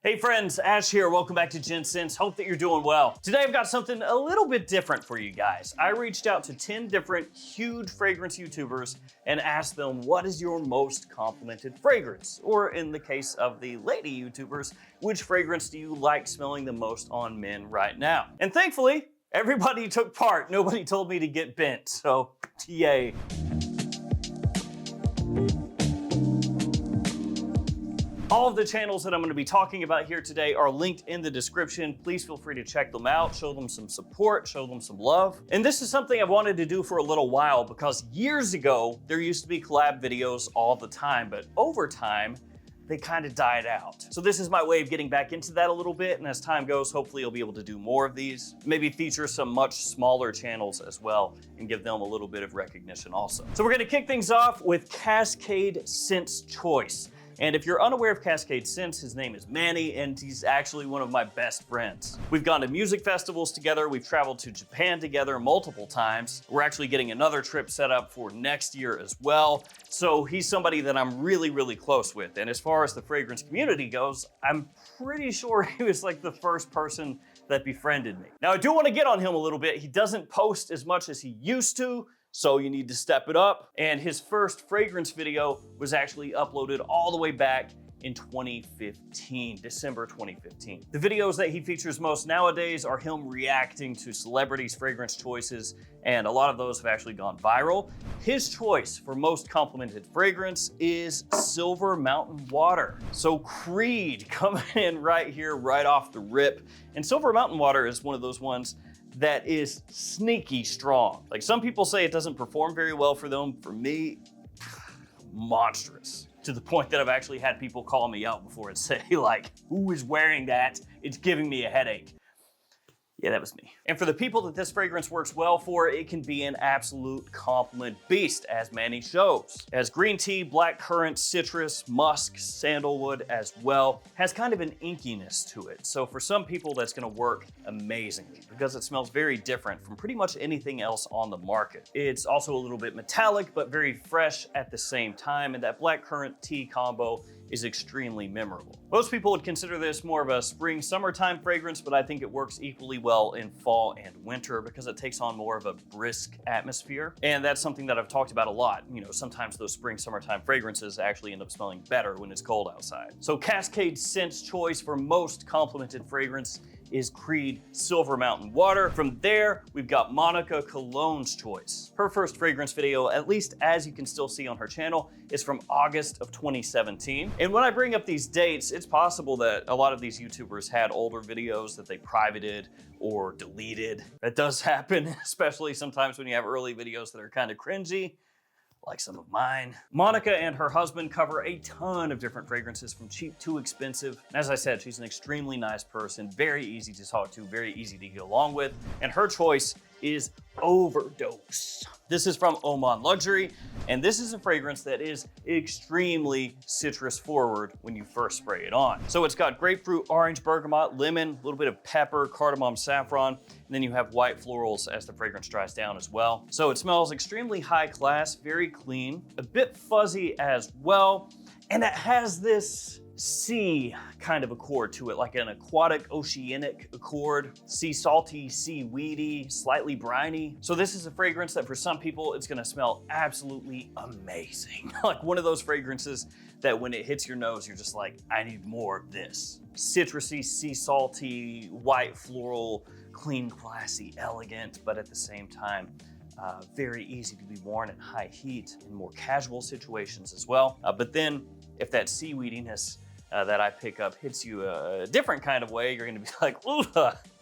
Hey friends, Ash here. Welcome back to Gents. Hope that you're doing well. Today I've got something a little bit different for you guys. I reached out to 10 different huge fragrance YouTubers and asked them, what is your most complimented fragrance? Or in the case of the lady YouTubers, which fragrance do you like smelling the most on men right now? And thankfully, everybody took part. Nobody told me to get bent, so yay. All of the channels that I'm going to be talking about here today are linked in the description. Please feel free to check them out, show them some support, show them some love. And this is something I've wanted to do for a little while because years ago, there used to be collab videos all the time, but over time, they kind of died out. So this is my way of getting back into that a little bit, and as time goes, hopefully you'll be able to do more of these. Maybe feature some much smaller channels as well and give them a little bit of recognition also. So we're gonna kick things off with Cascade Scents Choice. And if you're unaware of Cascade Scents, his name is Manny, and he's actually one of my best friends. We've gone to music festivals together, we've traveled to Japan together multiple times. We're actually getting another trip set up for next year as well. So he's somebody that I'm really, really close with. And as far as the fragrance community goes, I'm pretty sure he was like the first person that befriended me. Now I do want to get on him a little bit. He doesn't post as much as he used to, so you need to step it up. And his first fragrance video was actually uploaded all the way back in 2015, December 2015. The videos that he features most nowadays are him reacting to celebrities' fragrance choices, and a lot of those have actually gone viral. His choice for most complimented fragrance is Silver Mountain Water. So Creed coming in right here, right off the rip. And Silver Mountain Water is one of those ones that is sneaky strong. Like some people say it doesn't perform very well for them. For me, monstrous. To the point that I've actually had people call me out before and say like, who is wearing that? It's giving me a headache. Yeah, that was me. And for the people that this fragrance works well for, it can be an absolute compliment beast, as Manny shows. It has green tea, black currant, citrus, musk, sandalwood as well. Has kind of an inkiness to it. So for some people, that's gonna work amazingly because it smells very different from pretty much anything else on the market. It's also a little bit metallic, but very fresh at the same time. And that black currant tea combo is extremely memorable. Most people would consider this more of a spring, summertime fragrance, but I think it works equally well in fall and winter because it takes on more of a brisk atmosphere. And that's something that I've talked about a lot. You know, sometimes those spring, summertime fragrances actually end up smelling better when it's cold outside. So Cascade Scents choice for most complimented fragrance is Creed Silver Mountain Water. From there, we've got Monica Cologne's choice. Her first fragrance video, at least as you can still see on her channel, is from August of 2017. And when I bring up these dates, it's possible that a lot of these YouTubers had older videos that they privated or deleted. That does happen, especially sometimes when you have early videos that are kind of cringy, like some of mine. Monica and her husband cover a ton of different fragrances from cheap to expensive. As I said, she's an extremely nice person, very easy to talk to, very easy to get along with. And her choice is Overdose. This is from Oman Luxury, and this is a fragrance that is extremely citrus forward when you first spray it on. So it's got grapefruit, orange, bergamot, lemon, a little bit of pepper, cardamom, saffron, and then you have white florals as the fragrance dries down as well. So it smells extremely high class, very clean, a bit fuzzy as well, and it has this sea kind of accord to it, like an aquatic, oceanic accord. Sea salty, seaweedy, slightly briny. So this is a fragrance that for some people, it's gonna smell absolutely amazing. Like one of those fragrances that when it hits your nose, you're just like, I need more of this. Citrusy, sea salty, white floral, clean, classy, elegant, but at the same time, very easy to be worn at high heat in more casual situations as well. But then if that seaweediness that I pick up hits you a different kind of way, you're gonna be like, ooh,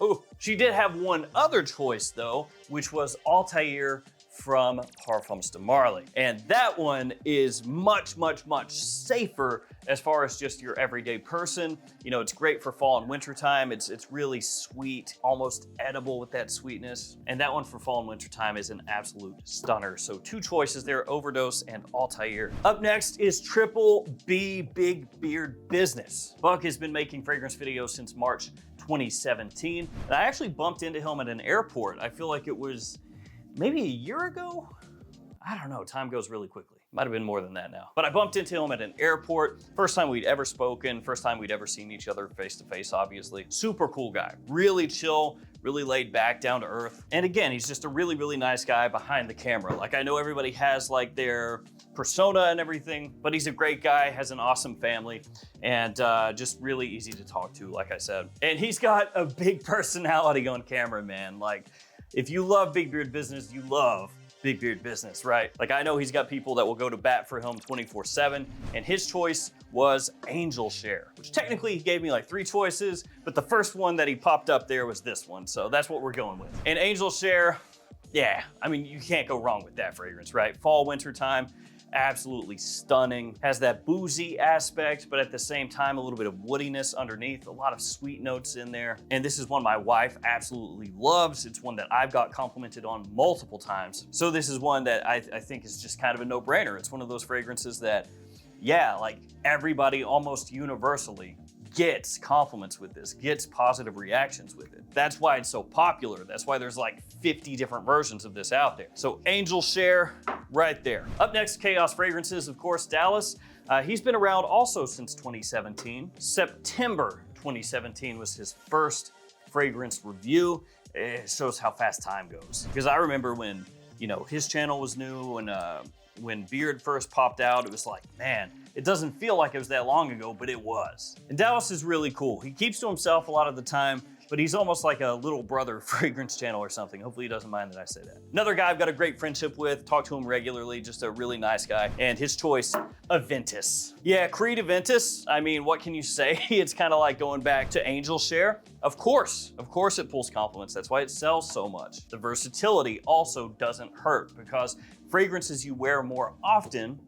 ooh. She did have one other choice though, which was ALTHAIR from Parfums de Marly. And that one is much, much, much safer as far as just your everyday person. You know, it's great for fall and winter time. It's really sweet, almost edible with that sweetness. And that one for fall and winter time is an absolute stunner. So two choices there, Overdose and ALTHAIR. Up next is Triple B Big Beard Business. Buck has been making fragrance videos since March 2017. And I actually bumped into him at an airport. I feel like it was maybe a year ago? I don't know, time goes really quickly. Might have been more than that now. But I bumped into him at an airport. First time we'd ever spoken, first time we'd ever seen each other face to face, obviously. Super cool guy, really chill, really laid back, down to earth. And again, he's just a really, really nice guy behind the camera. Like, I know everybody has like their persona and everything, but he's a great guy, has an awesome family, and just really easy to talk to, like I said. And he's got a big personality on camera, man. Like, if you love Big Beard Business, you love Big Beard Business, right? Like, I know he's got people that will go to bat for him 24/7, and his choice was Angel Share, which technically he gave me like 3 choices, but the first one that he popped up there was this one, so that's what we're going with. And Angel Share, yeah, I mean, you can't go wrong with that fragrance, right? Fall, winter time, absolutely stunning. Has that boozy aspect, but at the same time, a little bit of woodiness underneath, a lot of sweet notes in there. And this is one my wife absolutely loves. It's one that I've got complimented on multiple times. So this is one that I think is just kind of a no-brainer. It's one of those fragrances that, yeah, like everybody almost universally gets compliments with this, gets positive reactions with it. That's why it's so popular. That's why there's like 50 different versions of this out there. So Angel Share, right there. Up next, Chaos Fragrances, of course, Dallas. He's been around also since 2017. September 2017 was his first fragrance review. It shows how fast time goes. Because I remember when, you know, his channel was new and when Beard first popped out, it was like, man, it doesn't feel like it was that long ago, but it was. And Dallas is really cool. He keeps to himself a lot of the time, but he's almost like a little brother fragrance channel or something. Hopefully he doesn't mind that I say that. Another guy I've got a great friendship with, talk to him regularly, just a really nice guy. And his choice, Aventus. Yeah, Creed Aventus, I mean, what can you say? It's kind of like going back to Angel Share. Of course it pulls compliments. That's why it sells so much. The versatility also doesn't hurt because fragrances you wear more often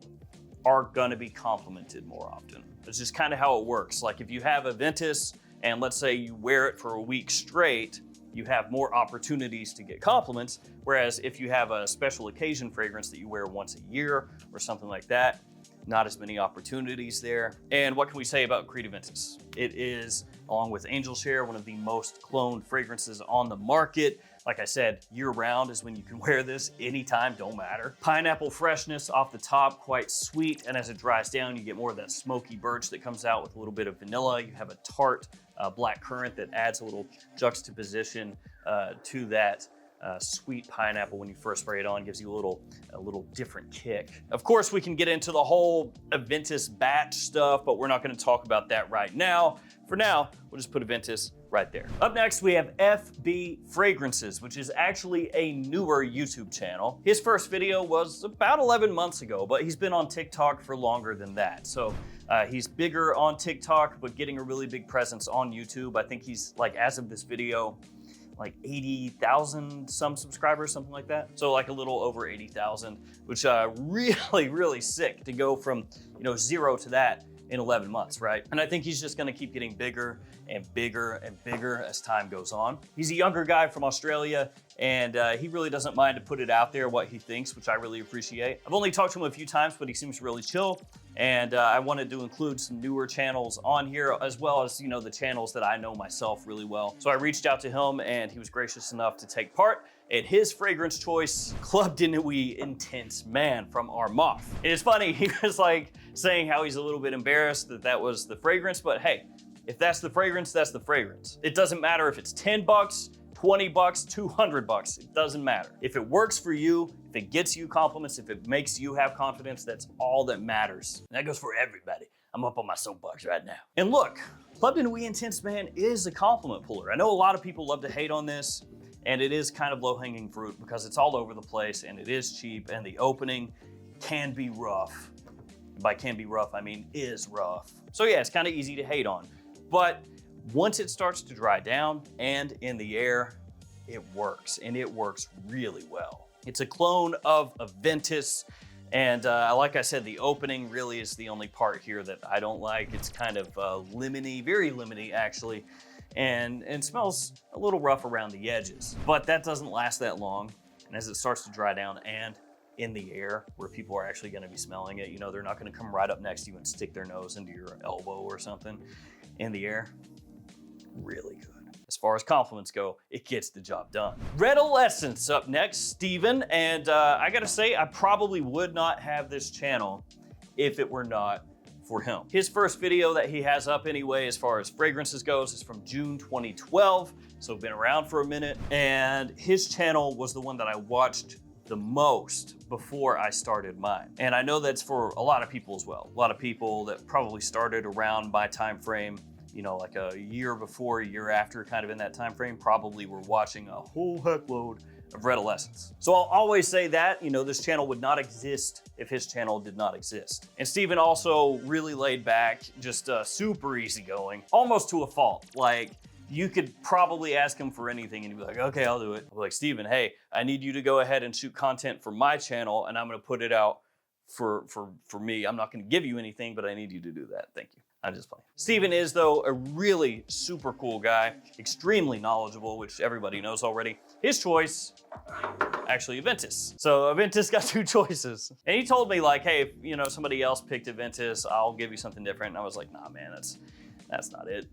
are gonna be complimented more often. It's just kind of how it works. Like if you have Aventus and let's say you wear it for a week straight, you have more opportunities to get compliments. Whereas if you have a special occasion fragrance that you wear once a year or something like that, not as many opportunities there. And what can we say about Creed Aventus? It is, along with Angel Share, one of the most cloned fragrances on the market. Like I said, year round is when you can wear this, anytime, don't matter. Pineapple freshness off the top, quite sweet. And as it dries down, you get more of that smoky birch that comes out with a little bit of vanilla. You have a tart black currant that adds a little juxtaposition to that sweet pineapple when you first spray it on, gives you a little different kick. Of course, we can get into the whole Aventus batch stuff, but we're not gonna talk about that right now. For now, we'll just put Aventus right there. Up next, we have FB Fragrances, which is actually a newer YouTube channel. His first video was about 11 months ago, but he's been on TikTok for longer than that. So he's bigger on TikTok, but getting a really big presence on YouTube. I think he's, like, as of this video, like 80,000 some subscribers, something like that. So like a little over 80,000, which really, really sick to go from, you know, 0 to that in 11 months, right? And I think he's just gonna keep getting bigger and bigger and bigger as time goes on. He's a younger guy from Australia, and he really doesn't mind to put it out there what he thinks, which I really appreciate. I've only talked to him a few times, but he seems really chill. And I wanted to include some newer channels on here, as well as, you know, the channels that I know myself really well. So I reached out to him and he was gracious enough to take part. And his fragrance choice, Club de Nuit Intense Man from Armaf. And it's funny, he was like saying how he's a little bit embarrassed that that was the fragrance, but hey, if that's the fragrance, that's the fragrance. It doesn't matter if it's 10 bucks, 20 bucks, 200 bucks, it doesn't matter. If it works for you, if it gets you compliments, if it makes you have confidence, that's all that matters. And that goes for everybody. I'm up on my soapbox right now. And look, Club de Nuit Intense Man is a compliment puller. I know a lot of people love to hate on this, and it is kind of low-hanging fruit because it's all over the place and it is cheap and the opening can be rough. By can be rough, I mean is rough. So yeah, it's kind of easy to hate on. But once it starts to dry down and in the air, it works, and it works really well. It's a clone of Aventus, and like I said, the opening really is the only part here that I don't like. It's kind of lemony, very lemony actually, and smells a little rough around the edges. But that doesn't last that long, and as it starts to dry down and in the air, where people are actually gonna be smelling it, you know, they're not gonna come right up next to you and stick their nose into your elbow or something. In the air, really good. far as compliments go, it gets the job done. Redolescence up next, Steven, and I gotta say, I probably would not have this channel if it were not for him. His first video that he has up anyway, as far as fragrances goes, is from June 2012, so been around for a minute, and his channel was the one that I watched the most before I started mine. And I know that's for a lot of people as well. A lot of people that probably started around my time frame, you know, like a year before, a year after, kind of in that time frame, probably were watching a whole heckload of Redolescence. So I'll always say that, you know, this channel would not exist if his channel did not exist. And Steven also really laid back, just super easygoing, almost to a fault. Like, you could probably ask him for anything and he'd be like, okay, I'll do it. I'll be like, Steven, hey, I need you to go ahead and shoot content for my channel and I'm gonna put it out for me. I'm not gonna give you anything, but I need you to do that. Thank you. I'm just playing. Steven is, though, a really super cool guy, extremely knowledgeable, which everybody knows already. His choice, actually Aventus. So Aventus got 2 choices. And he told me, like, hey, if, you know, somebody else picked Aventus, I'll give you something different. And I was like, nah, man, that's not it.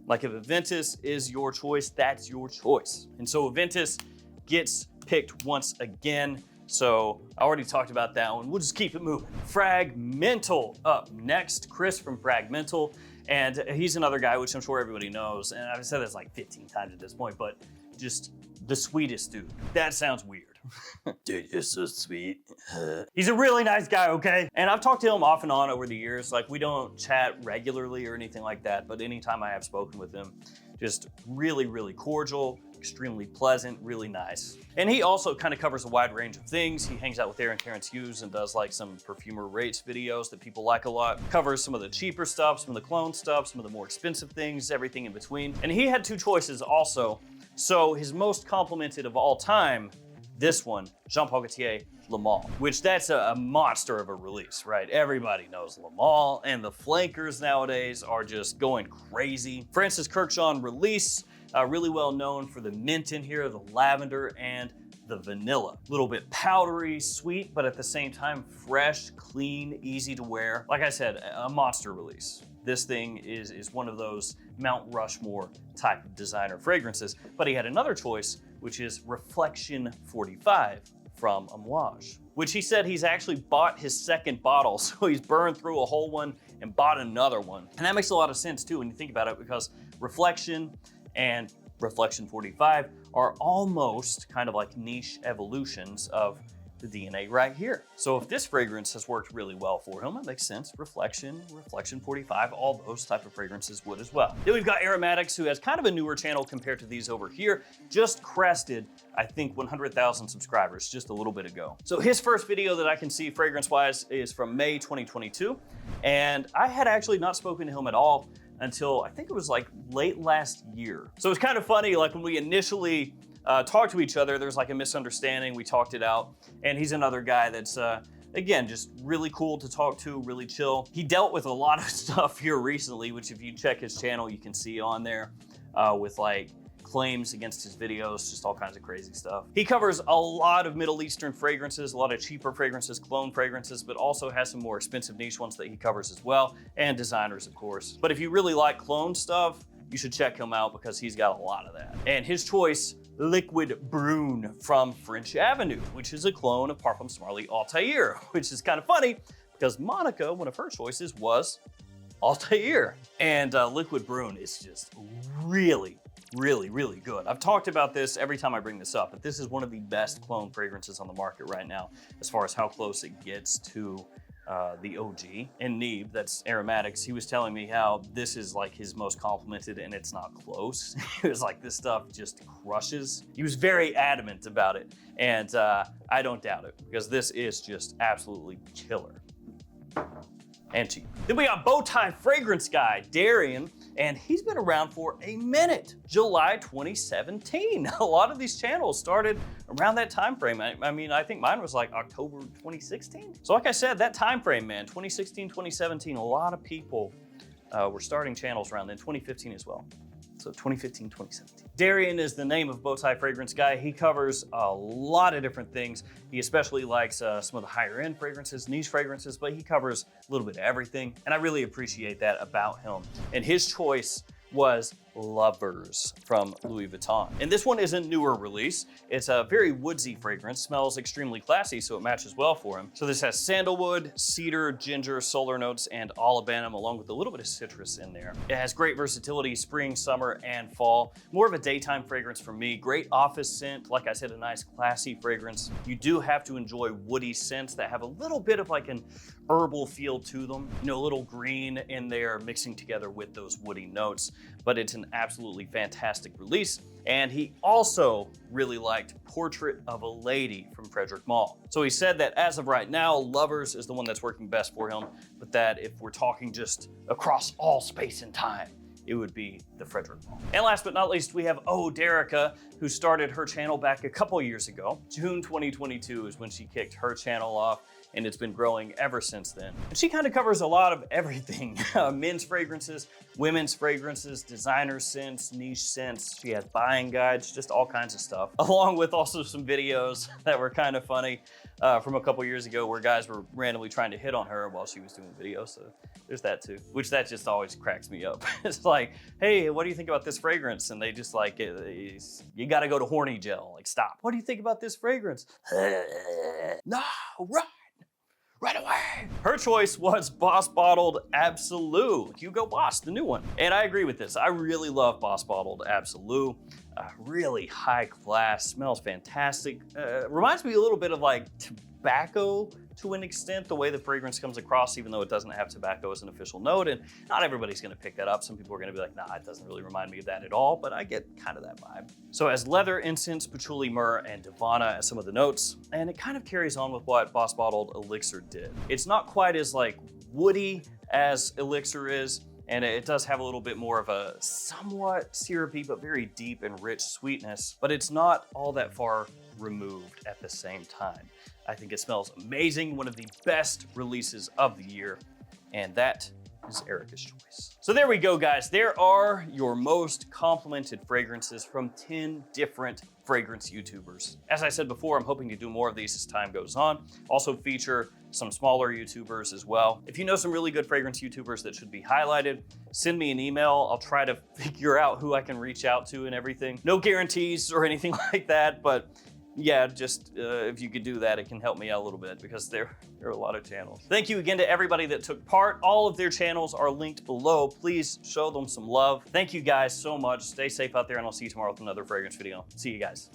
Like, if Aventus is your choice, that's your choice. And so Aventus gets picked once again. So I already talked about that one. We'll just keep it moving. Fragmental up next. Chris from Fragmental. And he's another guy, which I'm sure everybody knows. And I've said this like 15 times at this point, but just the sweetest dude. That sounds weird. Dude, you're so sweet. He's a really nice guy, okay? And I've talked to him off and on over the years. Like, we don't chat regularly or anything like that, but anytime I have spoken with him, just really, really cordial, extremely pleasant, really nice. And he also kind of covers a wide range of things. He hangs out with Aaron Terrence Hughes and does like some perfumer rates videos that people like a lot. Covers some of the cheaper stuff, some of the clone stuff, some of the more expensive things, everything in between. And he had 2 choices also. So his most complimented of all time, this one, Jean Paul Gaultier Le Male, which that's a monster of a release, right? Everybody knows Le Male, and the flankers nowadays are just going crazy. Francis Kirkjean release, really well known for the mint in here, the lavender, and the vanilla. A little bit powdery, sweet, but at the same time, fresh, clean, easy to wear. Like I said, a monster release. This thing is one of those Mount Rushmore type of designer fragrances, but he had another choice, which is Reflection 45 from Amouage, which he said he's actually bought his 2nd bottle. So he's burned through a whole one and bought another one. And that makes a lot of sense too when you think about it, because Reflection and Reflection 45 are almost kind of like niche evolutions of the DNA right here. So if this fragrance has worked really well for him, it makes sense. Reflection 45, all those type of fragrances would as well. Then we've got Aromatics, who has kind of a newer channel compared to these over here. Just crested, I think, 100,000 subscribers just a little bit ago. So his first video that I can see fragrance-wise is from May 2022. And I had actually not spoken to him at all until I think it was like late last year. So it's kind of funny, like when we initially talked to each other, there's like a misunderstanding, we talked it out, and he's another guy that's, again, just really cool to talk to, really chill. He dealt with a lot of stuff here recently, which if you check his channel, you can see on there with like claims against his videos, just all kinds of crazy stuff. He covers a lot of Middle Eastern fragrances, a lot of cheaper fragrances, clone fragrances, but also has some more expensive niche ones that he covers as well, and designers, of course. But if you really like clone stuff, you should check him out because he's got a lot of that. And his choice, Liquid Brune from French Avenue, which is a clone of Parfums Marly ALTHAIR, which is kind of funny because Monica, one of her choices was ALTHAIR. And Liquid Brune is just really, really, really good. I've talked about this every time I bring this up, but this is one of the best clone fragrances on the market right now as far as how close it gets to the OG. And Neeb, that's Aromatics, he was telling me how this is like his most complimented and it's not close. He was like, this stuff just crushes. He was very adamant about it. And I don't doubt it because this is just absolutely killer. And cheap. Then we got Bowtie Fragrance Guy, Darian, and he's been around for a minute, July 2017. A lot of these channels started around that time frame. I mean, I think mine was like October 2016. So like I said, that time frame, man, 2016, 2017, a lot of people were starting channels around then, 2015 as well. So 2015, 2017. Darian is the name of Bowtie Fragrance Guy. He covers a lot of different things. He especially likes some of the higher end fragrances, niche fragrances, but he covers a little bit of everything. And I really appreciate that about him. And his choice was Lovers from Louis Vuitton. And this one is a newer release. It's a very woodsy fragrance, smells extremely classy, so it matches well for him. So this has sandalwood, cedar, ginger, solar notes, and olibanum, along with a little bit of citrus in there. It has great versatility, spring, summer, and fall. More of a daytime fragrance for me. Great office scent. Like I said, a nice classy fragrance. You do have to enjoy woody scents that have a little bit of like an herbal feel to them. You know, a little green in there mixing together with those woody notes, but it's an absolutely fantastic release. And he also really liked Portrait of a Lady from Frederick Malle. So he said that as of right now, Lovers is the one that's working best for him, but that if we're talking just across all space and time, it would be the Frederick Malle. And last but not least, we have Oderica, who started her channel back a couple years ago. June 2022 is when she kicked her channel off, and it's been growing ever since then. And she kind of covers a lot of everything. Men's fragrances, women's fragrances, designer scents, niche scents. She has buying guides, just all kinds of stuff. Along with also some videos that were kind of funny from a couple years ago where guys were randomly trying to hit on her while she was doing videos. So there's that too, which that just always cracks me up. It's like, hey, what do you think about this fragrance? And they just like, you gotta go to horny gel. Like, stop. What do you think about this fragrance? No, right away. Her choice was Boss Bottled Absolute, Hugo Boss, the new one. And I agree with this. I really love Boss Bottled Absolute. Really high class, smells fantastic. Reminds me a little bit of like tobacco to an extent, the way the fragrance comes across, even though it doesn't have tobacco as an official note. And not everybody's gonna pick that up. Some people are gonna be like, nah, it doesn't really remind me of that at all, but I get kind of that vibe. So it has leather, incense, patchouli, myrrh, and divana as some of the notes. And it kind of carries on with what Boss Bottled Elixir did. It's not quite as like woody as Elixir is, and it does have a little bit more of a somewhat syrupy, but very deep and rich sweetness, but it's not all that far removed at the same time. I think it smells amazing, one of the best releases of the year, and that is Erica's choice. So there we go, guys. There are your most complimented fragrances from 10 different fragrance YouTubers. As I said before, I'm hoping to do more of these as time goes on. Also feature some smaller YouTubers as well. If you know some really good fragrance YouTubers that should be highlighted, send me an email. I'll try to figure out who I can reach out to and everything. No guarantees or anything like that, but yeah, just if you could do that, it can help me out a little bit because there are a lot of channels. Thank you again to everybody that took part. All of their channels are linked below. Please show them some love. Thank you guys so much. Stay safe out there, and I'll see you tomorrow with another fragrance video. See you guys.